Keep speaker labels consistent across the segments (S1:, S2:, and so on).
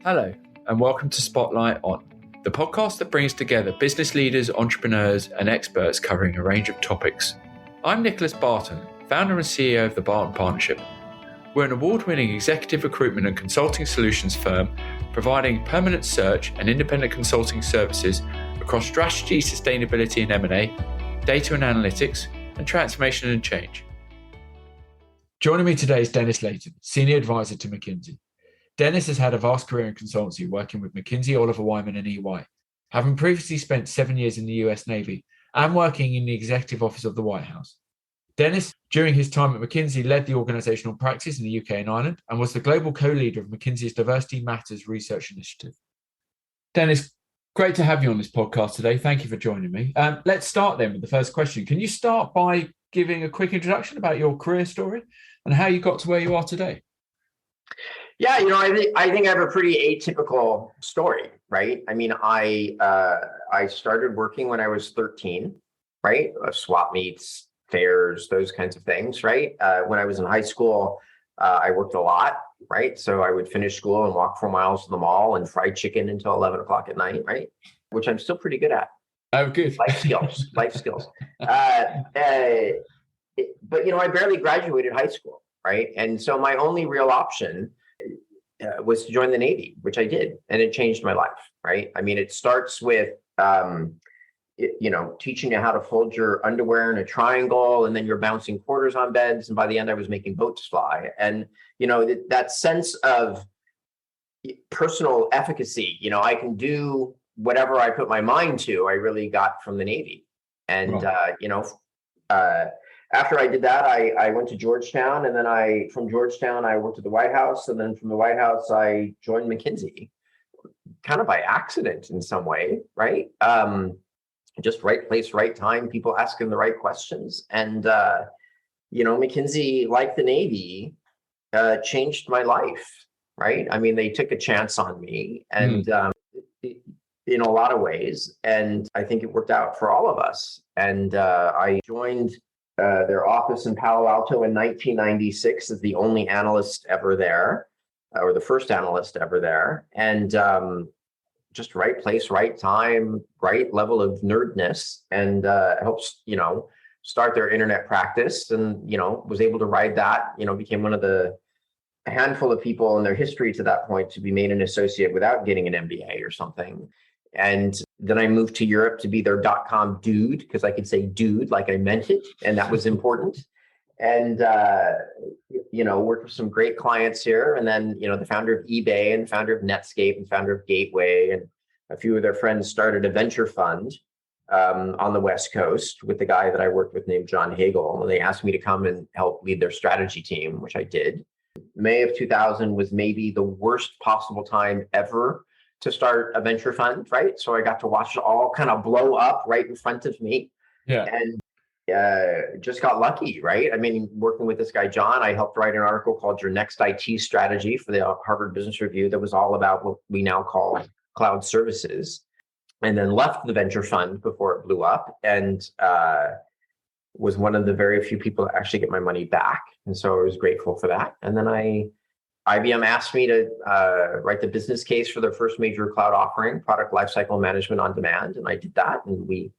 S1: Hello, and welcome to Spotlight On, the podcast that brings together business leaders, entrepreneurs, and experts covering a range of topics. I'm Nicholas Barton, founder and CEO of the Barton Partnership. We're an award-winning executive recruitment and consulting solutions firm providing permanent search and independent consulting services across strategy, sustainability and M&A, data and analytics, and transformation and change. Joining me today is Dennis Layton, Senior Advisor to McKinsey. Dennis has had a vast career in consultancy, working with McKinsey, Wyman and EY, having previously spent 7 years in the U.S. Navy and working in the executive office of the White House. Dennis, during his time at McKinsey, led the organizational practice in the UK and Ireland and was the global co-leader of McKinsey's Diversity Matters research initiative. Dennis, great to have you on this podcast today. Thank you for joining me. Let's start then with the first question. Can you start by giving a quick introduction about your career story and how you got to where you are today?
S2: Yeah, I think I have a pretty atypical story, right? I mean, I started working when I was 13, right? Swap meets, fairs, those kinds of things, right? When I was in high school, I worked a lot, right? So I would finish school and walk 4 miles to the mall and fry chicken until 11 o'clock at night, right? Which I'm still pretty good at.
S1: Oh, good.
S2: Life skills. But, I barely graduated high school, right? And so my only real option was to join the Navy, which I did, and it changed my life, right? I mean, it starts with, teaching you how to fold your underwear in a triangle, and then you're bouncing quarters on beds. And by the end, I was making boats fly. And, that sense of personal efficacy, I can do whatever I put my mind to, I really got from the Navy. And, after I did that, I went to Georgetown, and then from Georgetown, I worked at the White House. And then from the White House, I joined McKinsey, kind of by accident in some way, right? Just right place, right time, people asking the right questions. And, McKinsey, like the Navy, changed my life, right? I mean, they took a chance on me and in a lot of ways. And I think it worked out for all of us. And I joined their office in Palo Alto in 1996 as the only analyst ever there, or the first analyst ever there. And just right place, right time, right level of nerdness, and helps, start their internet practice. And, was able to ride that, became one of a handful of people in their history to that point to be made an associate without getting an MBA or something. And then I moved to Europe to be their .com dude, because I could say dude like I meant it, and that was important. And worked with some great clients here. And then, the founder of eBay and founder of Netscape and founder of Gateway and a few of their friends started a venture fund on the West Coast with the guy that I worked with named John Hagel. And they asked me to come and help lead their strategy team, which I did. May of 2000 was maybe the worst possible time ever to start a venture fund, right? So I got to watch it all kind of blow up right in front of me.
S1: Yeah.
S2: And just got lucky, right? I mean, working with this guy, John, I helped write an article called Your Next IT Strategy for the Harvard Business Review that was all about what we now call cloud services, and then left the venture fund before it blew up, and was one of the very few people to actually get my money back. And so I was grateful for that. And then IBM asked me to write the business case for their first major cloud offering, product lifecycle management on demand. And I did that. And we,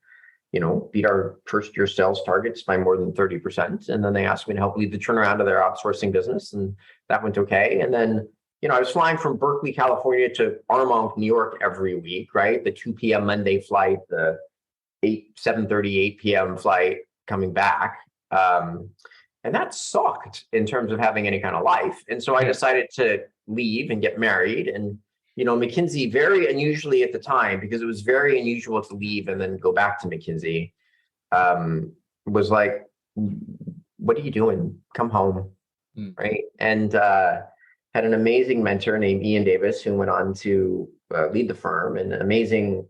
S2: beat our first year sales targets by more than 30%. And then they asked me to help lead the turnaround of their outsourcing business. And that went okay. And then, I was flying from Berkeley, California to Armonk, New York every week, right? The 2 p.m. Monday flight, the 7:30, 8 p.m. flight coming back. And that sucked in terms of having any kind of life. And so I decided to leave and get married. And, McKinsey, very unusually at the time, because it was very unusual to leave and then go back to McKinsey, was like, what are you doing? Come home. Right. And had an amazing mentor named Ian Davis, who went on to lead the firm, and amazing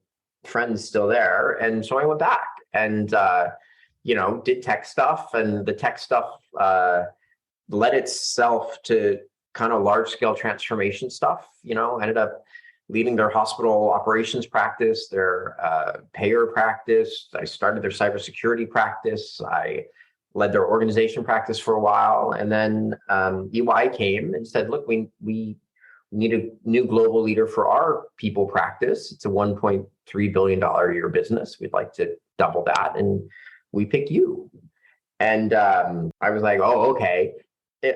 S2: friends still there. And so I went back and, did tech stuff, and the tech stuff led itself to kind of large scale transformation stuff, ended up leading their hospital operations practice, their payer practice. I started their cybersecurity practice. I led their organization practice for a while. And then EY came and said, look, we need a new global leader for our people practice. It's a $1.3 billion a year business. We'd like to double that. And we pick you. And I was like, oh, okay.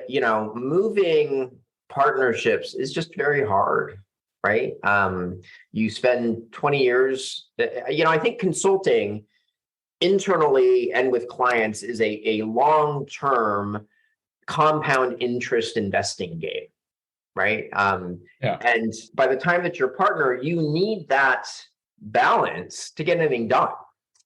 S2: Moving partnerships is just very hard, right? You spend 20 years, I think consulting internally and with clients is a long-term compound interest investing game, right? And by the time that you're a partner, you need that balance to get anything done.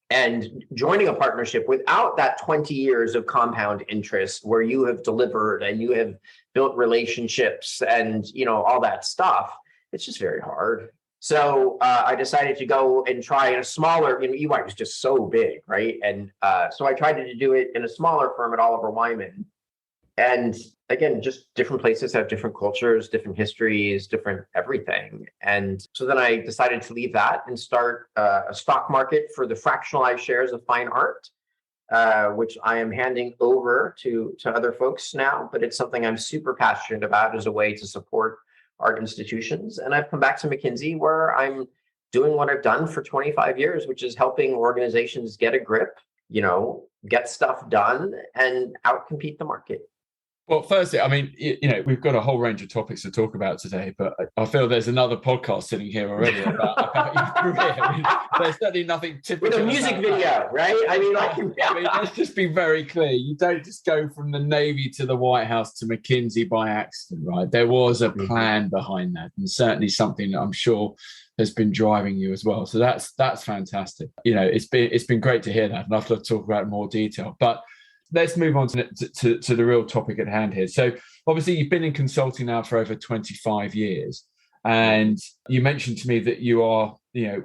S2: And joining a partnership without that 20 years of compound interest where you have delivered and you have built relationships and, all that stuff, it's just very hard. So I decided to go and try in a smaller, EY was just so big, right? And so I tried to do it in a smaller firm at Oliver Wyman. And again, just different places have different cultures, different histories, different everything. And so then I decided to leave that and start a stock market for the fractionalized shares of fine art, which I am handing over to other folks now. But it's something I'm super passionate about as a way to support art institutions. And I've come back to McKinsey where I'm doing what I've done for 25 years, which is helping organizations get a grip, get stuff done and outcompete the market.
S1: Well, firstly, I mean, we've got a whole range of topics to talk about today, but I feel there's another podcast sitting here already about your career. I mean, there's certainly nothing typical.
S2: With a music video, right? I mean,
S1: let's just be very clear. You don't just go from the Navy to the White House to McKinsey by accident, right? There was a plan behind that, and certainly something that I'm sure has been driving you as well. So that's fantastic. It's been great to hear that, and I'd love to talk about it in more detail. But let's move on to the real topic at hand here. So obviously you've been in consulting now for over 25 years. And you mentioned to me that you are,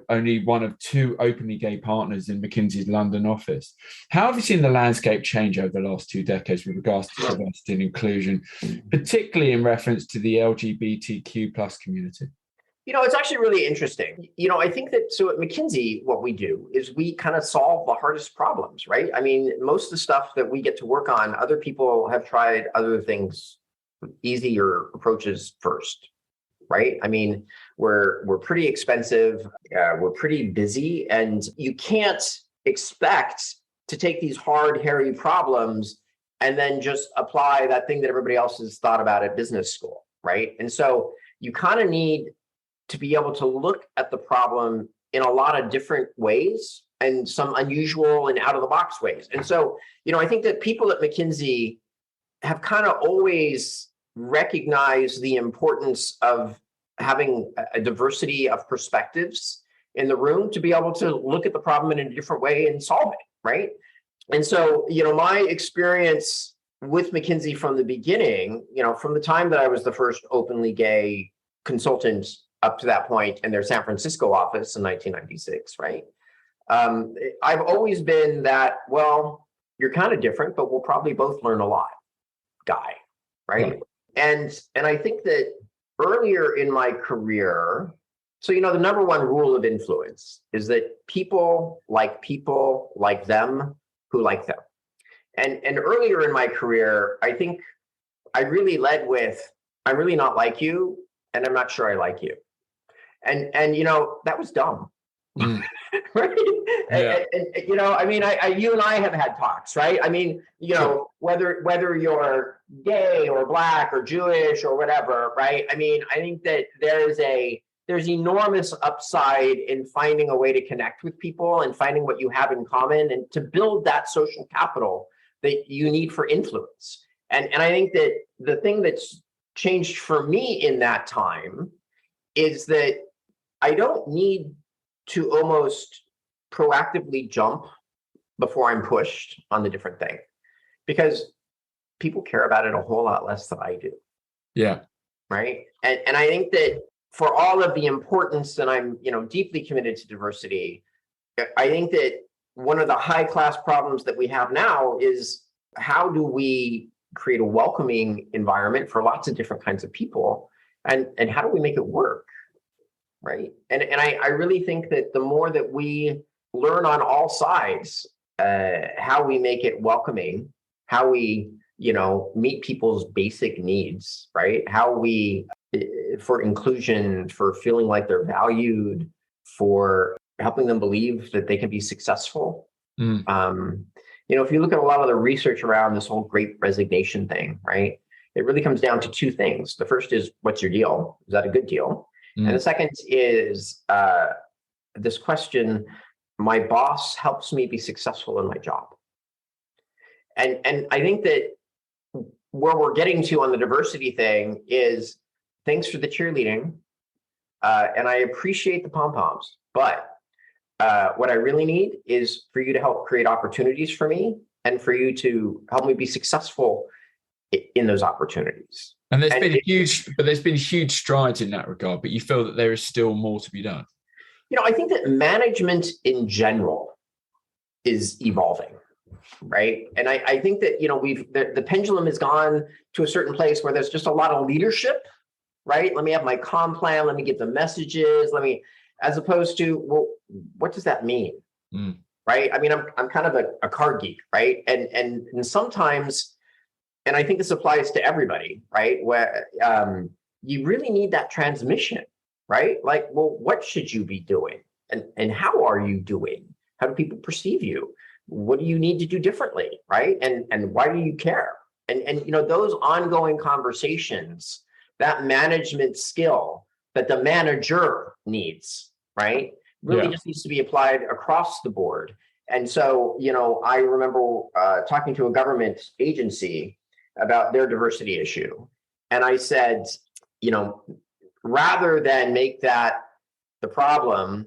S1: only one of two openly gay partners in McKinsey's London office. How have you seen the landscape change over the last 2 decades with regards to diversity and inclusion, particularly in reference to the LGBTQ plus community?
S2: It's actually really interesting. I think that so at McKinsey, what we do is we kind of solve the hardest problems, right? I mean, most of the stuff that we get to work on, other people have tried other things, easier approaches first, right? I mean, we're pretty expensive, we're pretty busy, and you can't expect to take these hard, hairy problems and then just apply that thing that everybody else has thought about at business school, right? And so you kind of need to be able to look at the problem in a lot of different ways and some unusual and out of the box ways. And so, I think that people at McKinsey have kind of always recognized the importance of having a diversity of perspectives in the room to be able to look at the problem in a different way and solve it, right? And so, my experience with McKinsey from the beginning, from the time that I was the first openly gay consultant up to that point in their San Francisco office in 1996, right? I've always been that, well, you're kind of different, but we'll probably both learn a lot guy, right? And I think that earlier in my career, so, the number one rule of influence is that people like them who like them. And earlier in my career, I think I really led with, I'm really not like you, and I'm not sure I like you. And that was dumb. Right?
S1: Yeah.
S2: And I mean, you and I have had talks, right? I mean,
S1: Sure.
S2: whether you're gay or Black or Jewish or whatever, right? I mean, I think that there's enormous upside in finding a way to connect with people and finding what you have in common and to build that social capital that you need for influence. And I think that the thing that's changed for me in that time is that I don't need to almost proactively jump before I'm pushed on the different thing, because people care about it a whole lot less than I do.
S1: Yeah.
S2: Right. And I think that for all of the importance, and I'm, deeply committed to diversity, I think that one of the high class problems that we have now is how do we create a welcoming environment for lots of different kinds of people, and how do we make it work? Right. And I really think that the more that we learn on all sides, how we make it welcoming, how we, meet people's basic needs, right? How we for inclusion, for feeling like they're valued, for helping them believe that they can be successful. If you look at a lot of the research around this whole great resignation thing, right? It really comes down to two things. The first is, what's your deal? Is that a good deal? And the second is this question, my boss helps me be successful in my job. And I think that where we're getting to on the diversity thing is, thanks for the cheerleading. And I appreciate the pom-poms, but what I really need is for you to help create opportunities for me and for you to help me be successful in those opportunities.
S1: And there's been huge strides in that regard, but you feel that there is still more to be done.
S2: I think that management in general is evolving, right? And I think that, the pendulum has gone to a certain place where there's just a lot of leadership, right? Let me have my comm plan. Let me get the messages. As opposed to, well, what does that mean? Right? I mean, I'm kind of a card geek, right? And sometimes, and I think this applies to everybody, right? Where you really need that transmission, right? Like, well, what should you be doing? And how are you doing? How do people perceive you? What do you need to do differently, right? And why do you care? And those ongoing conversations, that management skill that the manager needs, right? Really just needs to be applied across the board. And so, I remember talking to a government agency about their diversity issue. And I said, rather than make that the problem,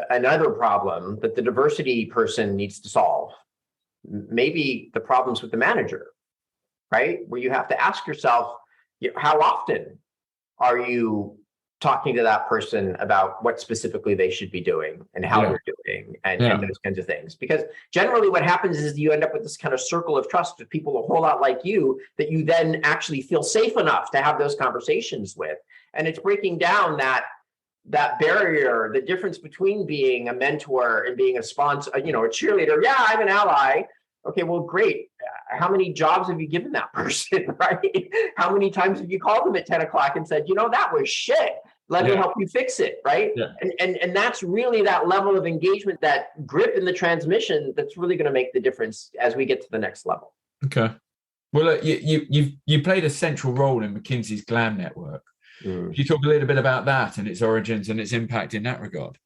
S2: another problem that the diversity person needs to solve, maybe the problems with the manager, right? Where you have to ask yourself, how often are you talking to that person about what specifically they should be doing and how they're doing and those kinds of things? Because generally what happens is you end up with this kind of circle of trust of people a whole lot like you that you then actually feel safe enough to have those conversations with. And it's breaking down that barrier, the difference between being a mentor and being a sponsor, a cheerleader. Yeah, I'm an ally. Okay, well, great. How many jobs have you given that person, right? How many times have you called them at 10 o'clock and said, that was shit. Let me help you fix it, right? Yeah. And that's really that level of engagement, that grip in the transmission that's really going to make the difference as we get to the next level.
S1: Okay. Well, look, you played a central role in McKinsey's GLAM network. Can you talk a little bit about that and its origins and its impact in that regard?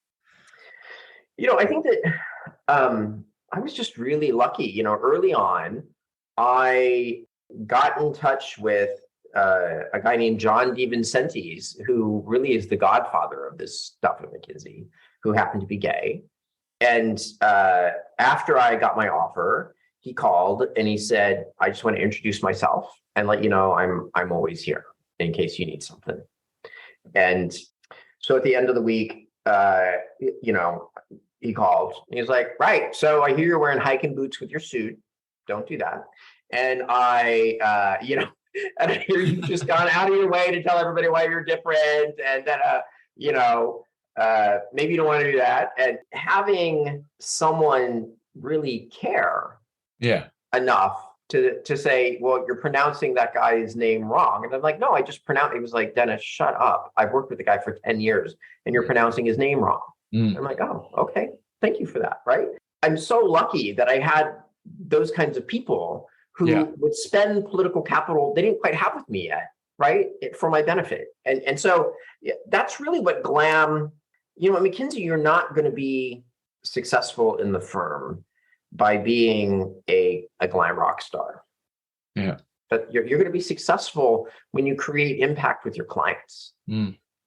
S2: I think that I was just really lucky. Early on, I got in touch with a guy named John DeVincenti's, who really is the godfather of this stuff at McKinsey, who happened to be gay. And after I got my offer, he called and he said, I just want to introduce myself and let you know I'm always here in case you need something. And so at the end of the week, he called and he's like, right, so I hear you're wearing hiking boots with your suit. Don't do that. And and I hear you've just gone out of your way to tell everybody why you're different. And that, maybe you don't want to do that. And having someone really care enough to say, well, you're pronouncing that guy's name wrong. And I'm like, no, I just pronounced. He was like, Dennis, shut up. I've worked with the guy for 10 years and you're pronouncing his name wrong. I'm like, oh, okay. Thank you for that. Right. I'm so lucky that I had those kinds of people who would spend political capital they didn't quite have with me yet, right, for my benefit. And so that's really what GLAM, at McKinsey, you're not going to be successful in the firm by being a GLAM rock star.
S1: Yeah.
S2: But you're going to be successful when you create impact with your clients,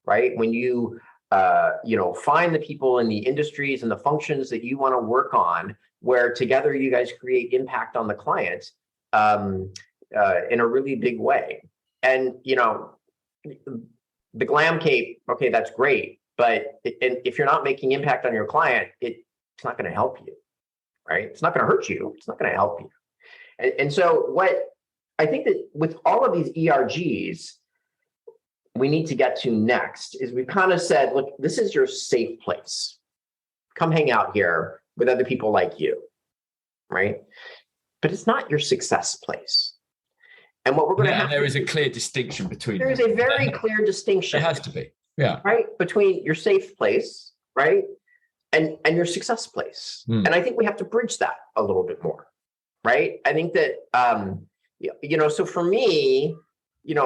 S2: right? When you, find the people in the industries and the functions that you want to work on, where together you guys create impact on the client in a really big way. And, the GLAM cape, okay, that's great. But if you're not making impact on your client, it's not going to help you, right? It's not going to hurt you. It's not going to help you. And so what I think that with all of these ERGs, we need to get to next is we've kind of said, look, this is your safe place. Come hang out here with other people like you, right? But it's not your success place. And what we're going to have
S1: there is a clear distinction between
S2: there is a very clear distinction.
S1: There has to be. Yeah.
S2: Right? Between your safe place, right? And your success place. And I think we have to bridge that a little bit more. Right? I think that so for me,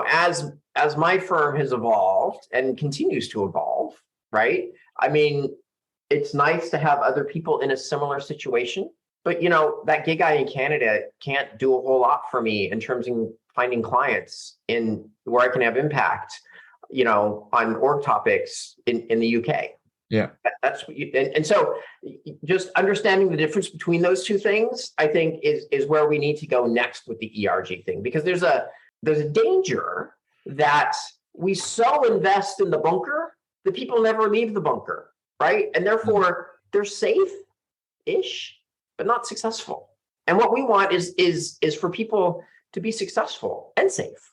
S2: as my firm has evolved and continues to evolve, right? I mean, it's nice to have other people in a similar situation, but that gig guy in Canada can't do a whole lot for me in terms of finding clients in where I can have impact, on org topics in the UK.
S1: Yeah.
S2: That's what and so just understanding the difference between those two things, I think is where we need to go next with the ERG thing, because there's a danger that we so invest in the bunker that people never leave the bunker, right? And therefore they're safe-ish, but not successful. And what we want is for people to be successful and safe,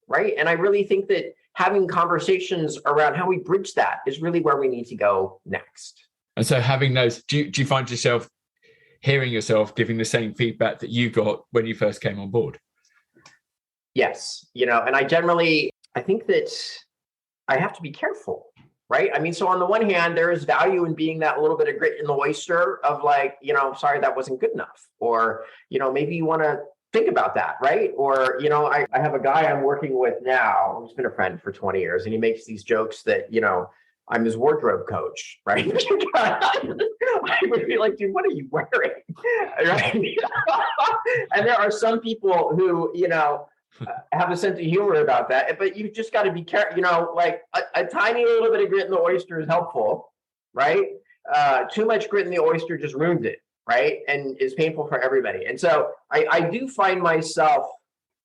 S2: right? And I really think that having conversations around how we bridge that is really where we need to go next.
S1: And so having those, do you find yourself hearing yourself giving the same feedback that you got when you first came on board?
S2: Yes. And I think that I have to be careful, right? I mean, so on the one hand, there is value in being that little bit of grit in the oyster of like, sorry, that wasn't good enough. Or, maybe you want to think about that, right? Or, I have a guy I'm working with now who's been a friend for 20 years, and he makes these jokes that, I'm his wardrobe coach, right? I would be like, dude, what are you wearing? Right? And there are some people who, have a sense of humor about that, but you've just got to be careful, like a tiny little bit of grit in the oyster is helpful, right? Too much grit in the oyster just ruins it, right? And is painful for everybody. And so I do find myself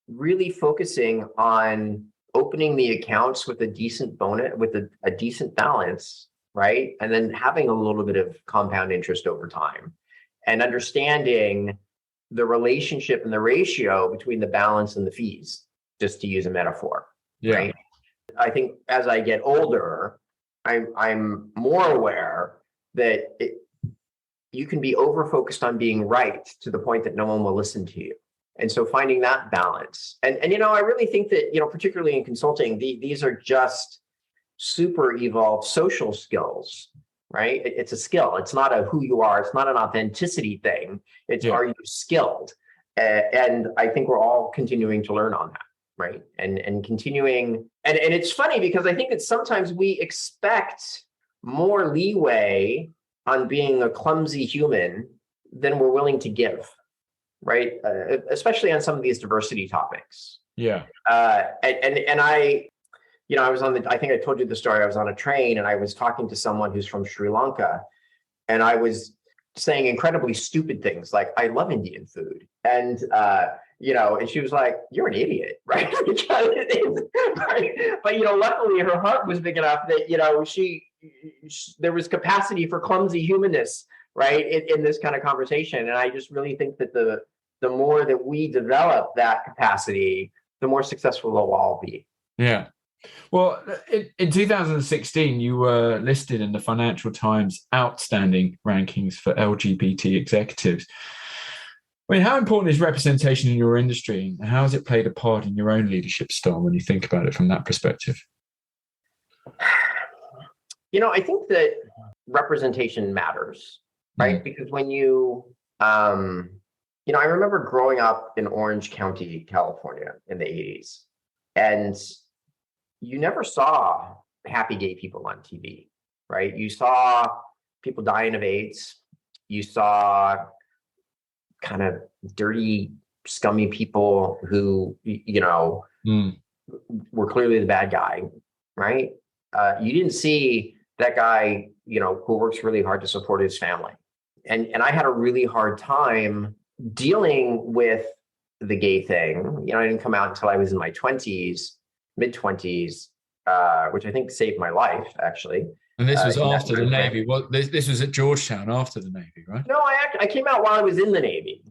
S2: really focusing on opening the accounts with a decent bonus, with a decent balance, right? And then having a little bit of compound interest over time and understanding the relationship and the ratio between the balance and the fees, just to use a metaphor.
S1: Yeah.
S2: Right? I think as I get older, I'm more aware that you can be over-focused on being right to the point that no one will listen to you. And so finding that balance. And I really think that, particularly in consulting, these are just super evolved social skills, right? It's a skill. It's not a who you are. It's not an authenticity thing. It's are you skilled? And I think we're all continuing to learn on that, right? And continuing. And it's funny because I think that sometimes we expect more leeway on being a clumsy human than we're willing to give, right? Especially on some of these diversity topics.
S1: Yeah.
S2: And I was I think I told you the story. I was on a train and I was talking to someone who's from Sri Lanka, and I was saying incredibly stupid things like, I love Indian food. And, and she was like, you're an idiot, right? Right? But, luckily her heart was big enough that, there was capacity for clumsy humanness, right? In this kind of conversation. And I just really think that the more that we develop that capacity, the more successful we'll all be.
S1: Yeah. Well, in 2016, you were listed in the Financial Times Outstanding Rankings for LGBT Executives. I mean, how important is representation in your industry, and how has it played a part in your own leadership style when you think about it from that perspective?
S2: I think that representation matters, right? Because when you, I remember growing up in Orange County, California in the 80s, and you never saw happy gay people on TV, right? You saw people dying of AIDS. You saw kind of dirty, scummy people who, were clearly the bad guy, right? You didn't see that guy, who works really hard to support his family. And I had a really hard time dealing with the gay thing. I didn't come out until I was in my mid-20s, which I think saved my life, actually.
S1: And this was after the Navy. Well, this was at Georgetown after the Navy, right?
S2: No, I came out while I was in the Navy,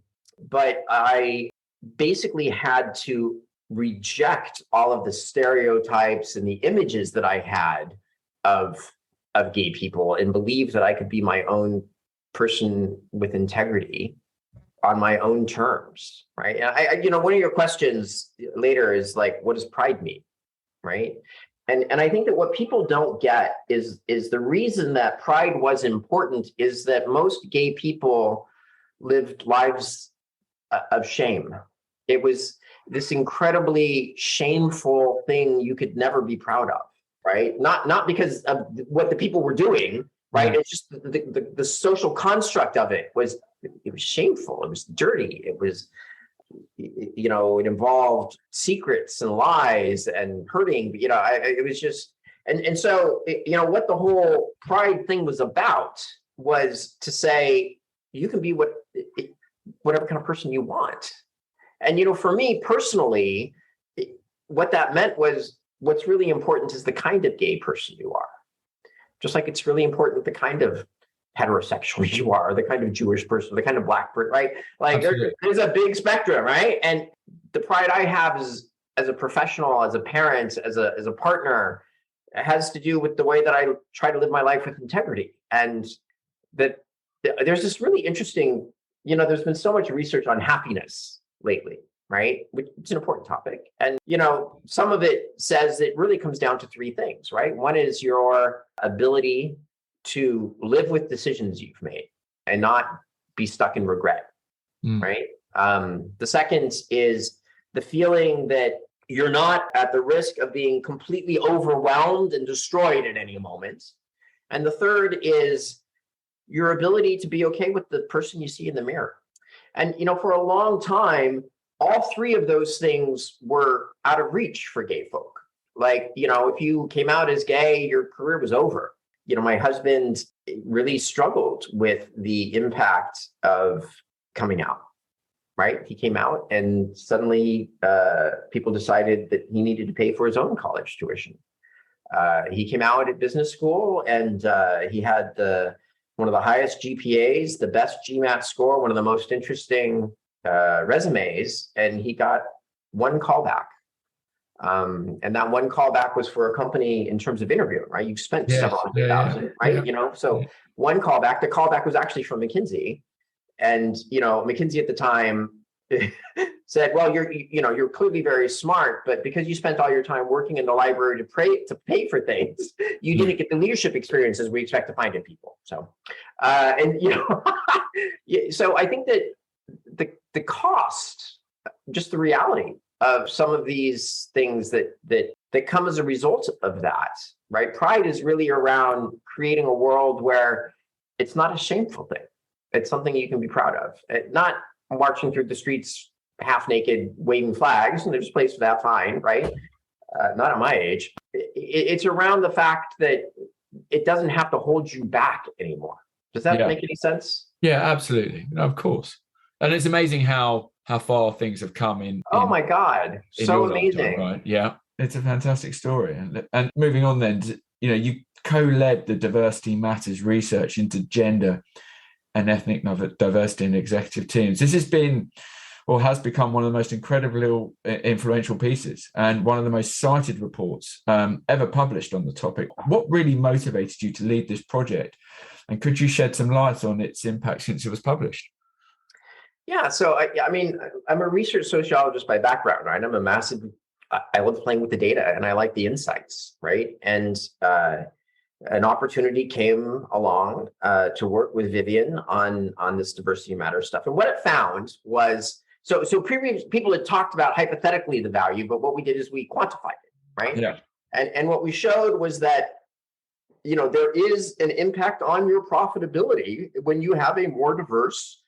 S2: but I basically had to reject all of the stereotypes and the images that I had of gay people and believe that I could be my own person with integrity on my own terms, right? And one of your questions later is like, what does pride mean, right? And I think that what people don't get is the reason that pride was important is that most gay people lived lives of shame. It was this incredibly shameful thing you could never be proud of, right? Not because of what the people were doing, right? It's just the social construct of it was shameful. It was dirty. It was, it involved secrets and lies and hurting. It was just, and so what the whole pride thing was about was to say you can be whatever kind of person you want. And for me personally, what that meant was what's really important is the kind of gay person you are. Just like it's really important the kind of heterosexual you are, the kind of Jewish person, the kind of Black person, right? Like there's a big spectrum, right? And the pride I have is as a professional, as a parent, as a partner, it has to do with the way that I try to live my life with integrity. And that there's this really interesting, there's been so much research on happiness lately, right? Which it's an important topic. And, some of it says it really comes down to three things, right? One is your ability to live with decisions you've made and not be stuck in regret, right? The second is the feeling that you're not at the risk of being completely overwhelmed and destroyed at any moment. And the third is your ability to be okay with the person you see in the mirror. And, for a long time, all three of those things were out of reach for gay folk. Like, if you came out as gay, your career was over. My husband really struggled with the impact of coming out, right? He came out and suddenly people decided that he needed to pay for his own college tuition. He came out at business school and he had one of the highest GPAs, the best GMAT score, one of the most interesting resumes, and he got one callback. And that one callback was for a company in terms of interviewing, right? You spent several hundred thousand, right? One callback, the callback was actually from McKinsey. And, McKinsey at the time said, well, you're clearly very smart, but because you spent all your time working in the library to pay for things, you didn't get the leadership experiences we expect to find in people. So, so I think that the cost, just the reality of some of these things that come as a result of that, right? Pride is really around creating a world where it's not a shameful thing. It's something you can be proud of. Not marching through the streets half naked, waving flags, and there's a place for that, fine, right? Not at my age. It's around the fact that it doesn't have to hold you back anymore. Does that make any sense?
S1: Yeah, absolutely. Of course. And it's amazing how far things have come in.
S2: Oh my God. So amazing.
S1: Right? Yeah. It's a fantastic story. And moving on then, you co-led the Diversity Matters research into gender and ethnic diversity in executive teams. This has been or has become one of the most incredibly influential pieces and one of the most cited reports ever published on the topic. What really motivated you to lead this project? And could you shed some light on its impact since it was published?
S2: Yeah, so I'm a research sociologist by background, right? I love playing with the data and I like the insights, right? And an opportunity came along to work with Vivian on this diversity matters stuff. And what it found was, so previous people had talked about hypothetically the value, but what we did is we quantified it, right? Yeah. And what we showed was that, there is an impact on your profitability when you have a more diverse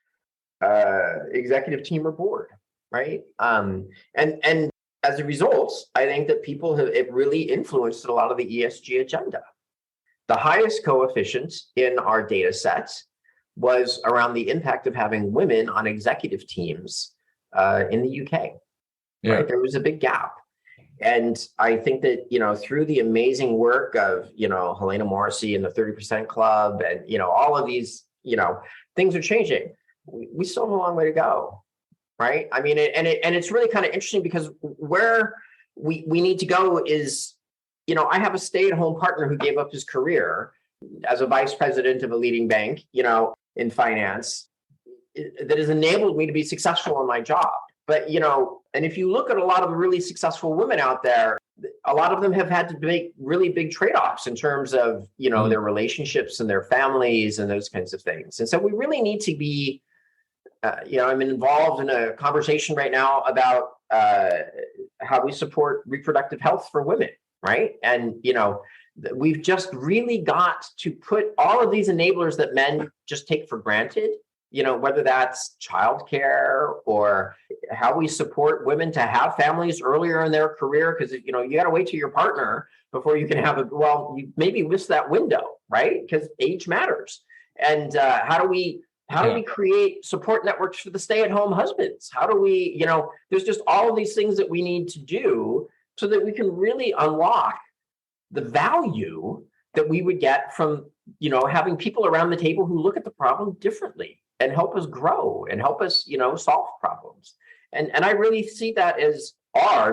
S2: executive team or board, right? And as a result, I think that it really influenced a lot of the ESG agenda. The highest coefficient in our data set was around the impact of having women on executive teams in the UK. Yeah. Right? There was a big gap. And I think that, through the amazing work of, Helena Morrissey and the 30% Club and, all of these, things are changing. We still have a long way to go, right? I mean, and it's really kind of interesting because where we need to go is, I have a stay-at-home partner who gave up his career as a vice president of a leading bank, in finance. that has enabled me to be successful in my job. But, and if you look at a lot of really successful women out there, a lot of them have had to make really big trade-offs in terms of, their relationships and their families and those kinds of things. And so we really need to be, I'm involved in a conversation right now about how we support reproductive health for women, right? And, we've just really got to put all of these enablers that men just take for granted, whether that's childcare or how we support women to have families earlier in their career, because, you got to wait till your partner before you can have you maybe miss that window, right? Because age matters. And how do we create support networks for the stay-at-home husbands? How do we, there's just all of these things that we need to do so that we can really unlock the value that we would get from, having people around the table who look at the problem differently and help us grow and help us, solve problems. And I really see that as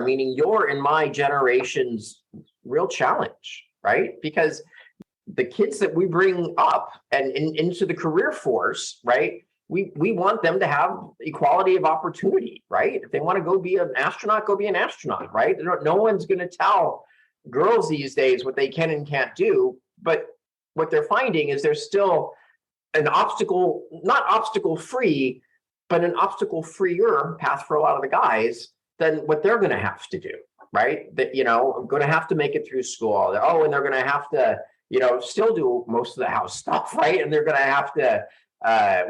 S2: meaning your and my generation's real challenge, right? Because the kids that we bring up and into the career force, right? We want them to have equality of opportunity, right? If they want to go be an astronaut, go be an astronaut, right? No one's going to tell girls these days what they can and can't do. But what they're finding is there's still an obstacle, not obstacle free, but an obstacle freer path for a lot of the guys than what they're going to have to do, right? That, I'm going to have to make it through school. And they're going to have to, still do most of the house stuff, right? And they're going to have to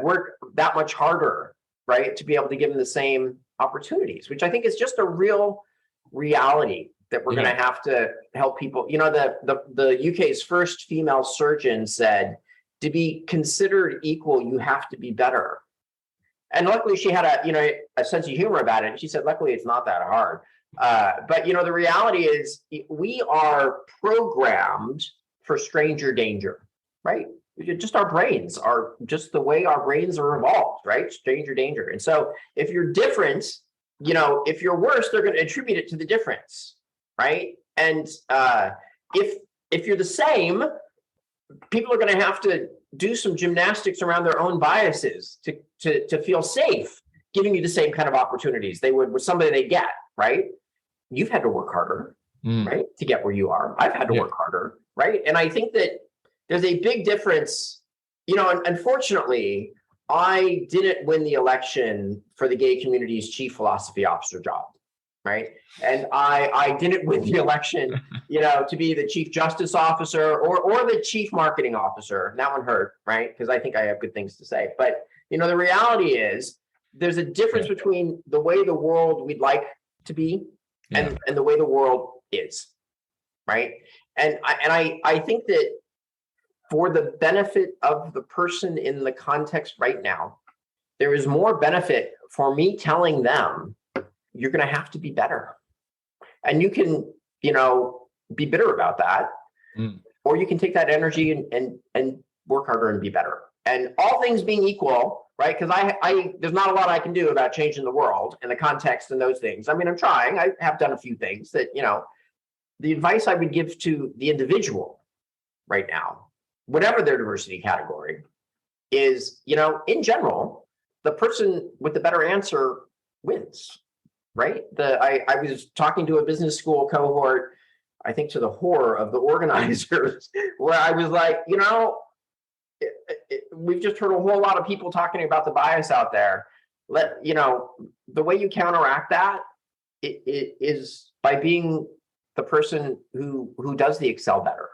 S2: work that much harder, right? To be able to give them the same opportunities, which I think is just a real reality that we're going to have to help people. The UK's first female surgeon said, to be considered equal, you have to be better. And luckily she had a sense of humor about it. And she said, luckily it's not that hard. But the reality is we are programmed for stranger danger, right? Just our brains are just the way our brains are evolved, right? Stranger danger. And so if you're different, if you're worse, they're going to attribute it to the difference, right? And if you're the same, people are going to have to do some gymnastics around their own biases to feel safe giving you the same kind of opportunities they would with somebody they get, right? You've had to work harder, right, to get where you are. I've had to work harder, right? And I think that there's a big difference. And unfortunately, I didn't win the election for the gay community's chief philosophy officer job, right? And I didn't win the election, to be the chief justice officer or the chief marketing officer. That one hurt, right? Because I think I have good things to say. But, the reality is there's a difference between the way the world we'd like to be and the way the world is, right? And I think that for the benefit of the person in the context right now, there is more benefit for me telling them, you're going to have to be better. And you can, be bitter about that, or you can take that energy and work harder and be better. And all things being equal, right? Because I there's not a lot I can do about changing the world and the context and those things. I mean, I'm trying. I have done a few things that, the advice I would give to the individual right now, whatever their diversity category is, in general, the person with the better answer wins, right? I was talking to a business school cohort, I think to the horror of the organizers, where I was like, we've just heard a whole lot of people talking about the bias out there. The way you counteract that is by being the person who does the Excel better,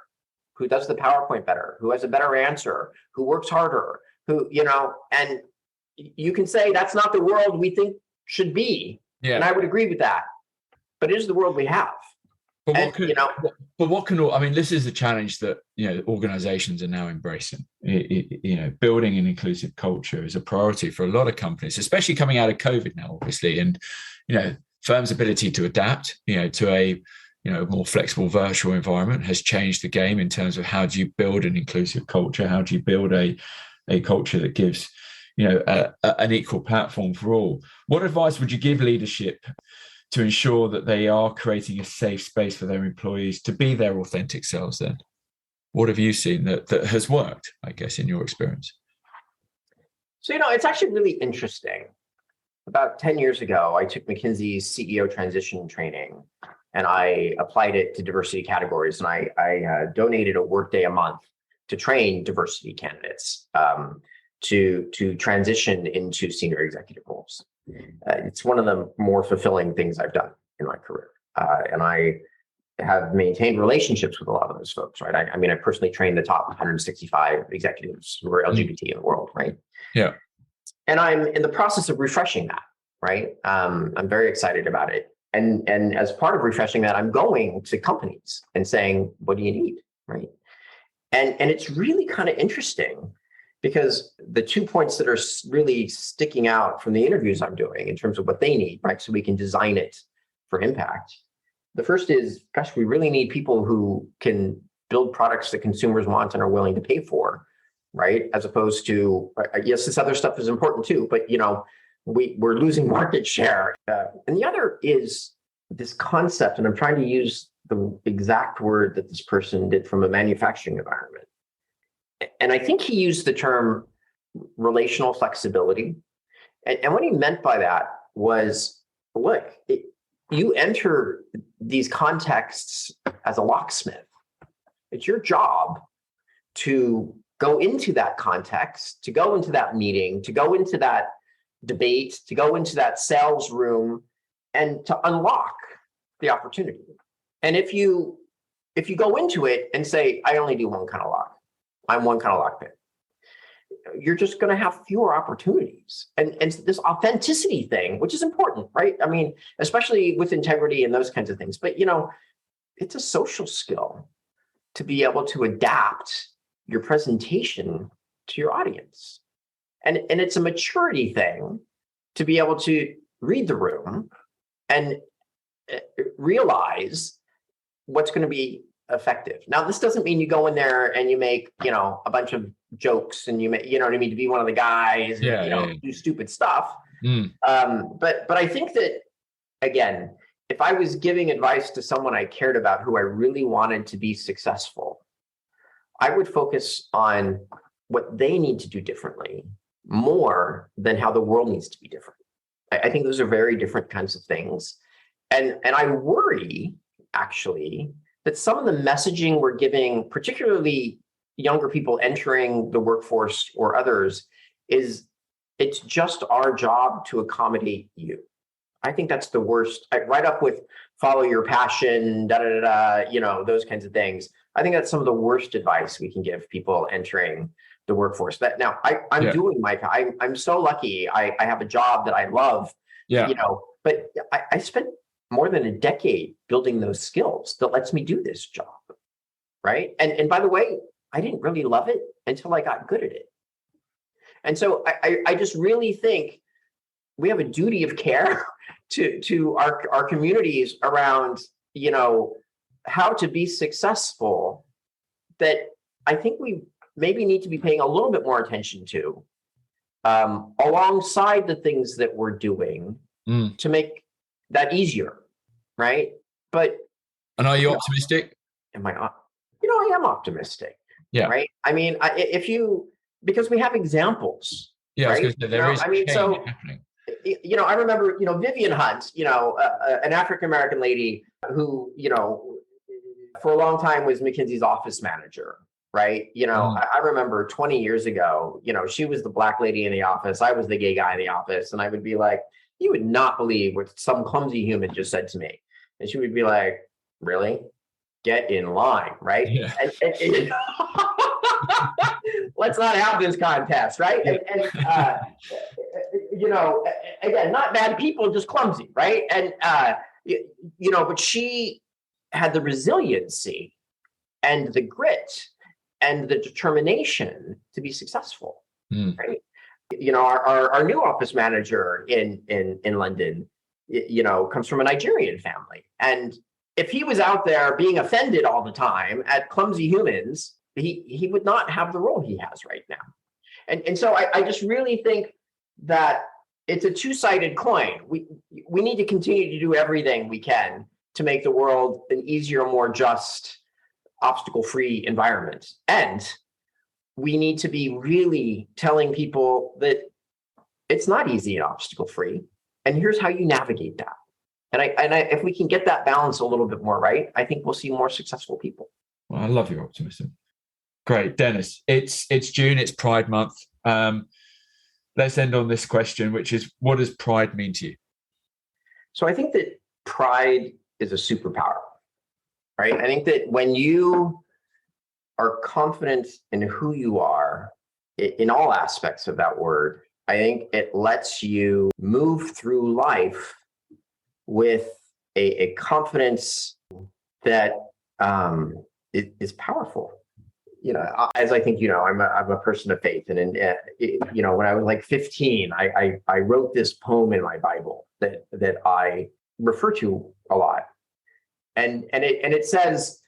S2: who does the PowerPoint better, who has a better answer, who works harder, and you can say that's not the world we think should be. Yeah. And I would agree with that, but it is the world we have.
S1: But this is the challenge that, organizations are now embracing. Building an inclusive culture is a priority for a lot of companies, especially coming out of COVID now, obviously. And, firms' ability to adapt, to a, more flexible virtual environment has changed the game in terms of how do you build an inclusive culture? How do you build a culture that gives, an equal platform for all? What advice would you give leadership to ensure that they are creating a safe space for their employees to be their authentic selves then? What have you seen that has worked, I guess, in your experience?
S2: So, it's actually really interesting. About 10 years ago, I took McKinsey's CEO transition training and I applied it to diversity categories. And I donated a workday a month to train diversity candidates to transition into senior executive roles. It's one of the more fulfilling things I've done in my career. And I have maintained relationships with a lot of those folks, right? I personally trained the top 165 executives who are LGBT in the world, right?
S1: Yeah.
S2: And I'm in the process of refreshing that, right? I'm very excited about it. And as part of refreshing that, I'm going to companies and saying, what do you need, right? And it's really kind of interesting because the 2 points that are really sticking out from the interviews I'm doing in terms of what they need, right? So we can design it for impact. The first is, gosh, we really need people who can build products that consumers want and are willing to pay for, right? As opposed to, yes, this other stuff is important too, but we're losing market share. And the other is this concept, and I'm trying to use the exact word that this person did from a manufacturing environment. And I think he used the term relational flexibility. And what he meant by that was, look, you enter these contexts as a locksmith. It's your job to go into that context, to go into that meeting, to go into that debate, to go into that sales room, and to unlock the opportunity. And if you go into it and say, I only do one kind of lock, I'm one kind of lock pick, you're just going to have fewer opportunities. And this authenticity thing, which is important, right? Especially with integrity and those kinds of things. But, it's a social skill to be able to adapt your presentation to your audience. And it's a maturity thing to be able to read the room and realize what's going to be effective. Now, this doesn't mean you go in there and you make, a bunch of jokes and you make, to be one of the guys and, do stupid stuff. But I think that, again, if I was giving advice to someone I cared about who I really wanted to be successful, I would focus on what they need to do differently more than how the world needs to be different. I think those are very different kinds of things. And I worry, actually, that some of the messaging we're giving, particularly younger people entering the workforce or others, is it's just our job to accommodate you. I think that's the worst, right up with follow your passion, those kinds of things. I think that's some of the worst advice we can give people entering the workforce. That now I'm doing I'm so lucky. I have a job that I love, but I spent more than a decade building those skills that lets me do this job, right? And by the way, I didn't really love it until I got good at it. And so I just really think we have a duty of care to our communities around, how to be successful, that I think we maybe need to be paying a little bit more attention to, alongside the things that we're doing to make that easier, right?
S1: And are you optimistic?
S2: Am I? I am optimistic.
S1: Yeah.
S2: Right. Because we have examples.
S1: Yeah.
S2: Right?
S1: I was going to say, there is change happening.
S2: I remember, Vivian Hunt, an African-American lady who, for a long time was McKinsey's office manager, right? I remember 20 years ago, she was the black lady in the office. I was the gay guy in the office. And I would be like, you would not believe what some clumsy human just said to me. And she would be like, really? Get in line, right?
S1: Yeah.
S2: And let's not have this contest, right? Again, not bad people, just clumsy, right? And but she had the resiliency and the grit and the determination to be successful, right? Our new office manager in London, comes from a Nigerian family, and if he was out there being offended all the time at clumsy humans, he would not have the role he has right now. And so I just really think that it's a two-sided coin. We need to continue to do everything we can to make the world an easier, more just, obstacle-free environment. And we need to be really telling people that It's not easy and obstacle free. And here's how you navigate that. And if we can get that balance a little bit more right, I think we'll see more successful people.
S1: Well, I love your optimism. Great, Dennis. It's June. It's Pride Month. Let's end on this question, which is, what does pride mean to you?
S2: So I think that pride is a superpower, right? I think that when you are confident in who you are, in all aspects of that word, I think it lets you move through life with a confidence that is powerful. As I think, I'm a person of faith. And when I was like 15, I wrote this poem in my Bible that I refer to a lot. And it says,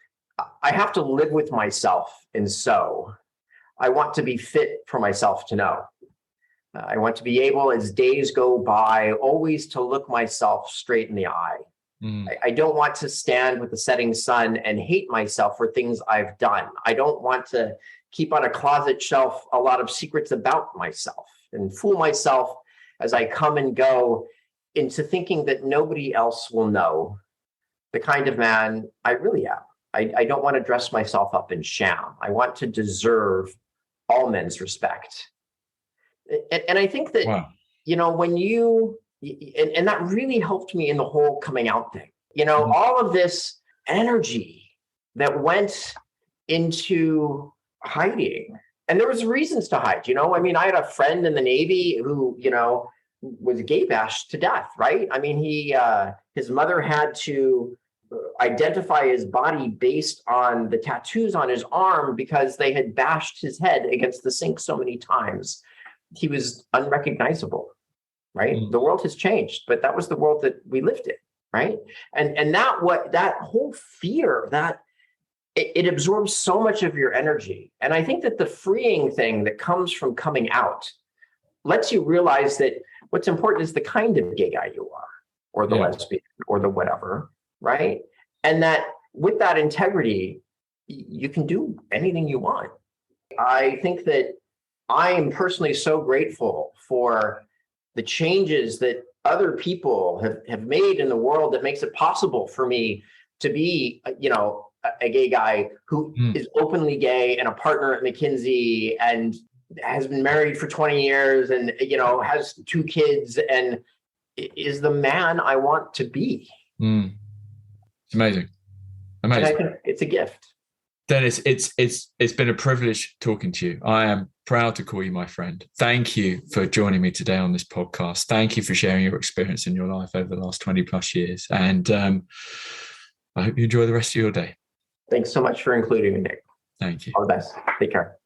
S2: I have to live with myself. And so I want to be fit for myself to know. I want to be able, as days go by, always to look myself straight in the eye. I don't want to stand with the setting sun and hate myself for things I've done. I don't want to keep on a closet shelf a lot of secrets about myself and fool myself as I come and go into thinking that nobody else will know the kind of man I really am. I don't want to dress myself up in sham. I want to deserve all men's respect. And I think that,
S1: wow,
S2: when you, and that really helped me in the whole coming out thing, all of this energy that went into hiding. And there was reasons to hide, I had a friend in the Navy who, was gay bashed to death, right? His mother had to identify his body based on the tattoos on his arm because they had bashed his head against the sink so many times. He was unrecognizable, right? The world has changed, but that was the world that we lived in, right? And that whole fear, that it absorbs so much of your energy. And I think that the freeing thing that comes from coming out lets you realize that what's important is the kind of gay guy you are, or the lesbian, or the whatever, right? And that with that integrity, you can do anything you want. I think that I am personally so grateful for the changes that other people have made in the world that makes it possible for me to be, a gay guy who is openly gay and a partner at McKinsey and has been married for 20 years and, has 2 kids and is the man I want to be.
S1: It's amazing. Amazing.
S2: And I think it's a gift.
S1: Dennis, it's been a privilege talking to you. I am proud to call you my friend. Thank you for joining me today on this podcast. Thank you for sharing your experience in your life over the last 20 plus years. And I hope you enjoy the rest of your day.
S2: Thanks so much for including me, Nick.
S1: Thank you.
S2: All the best. Take care.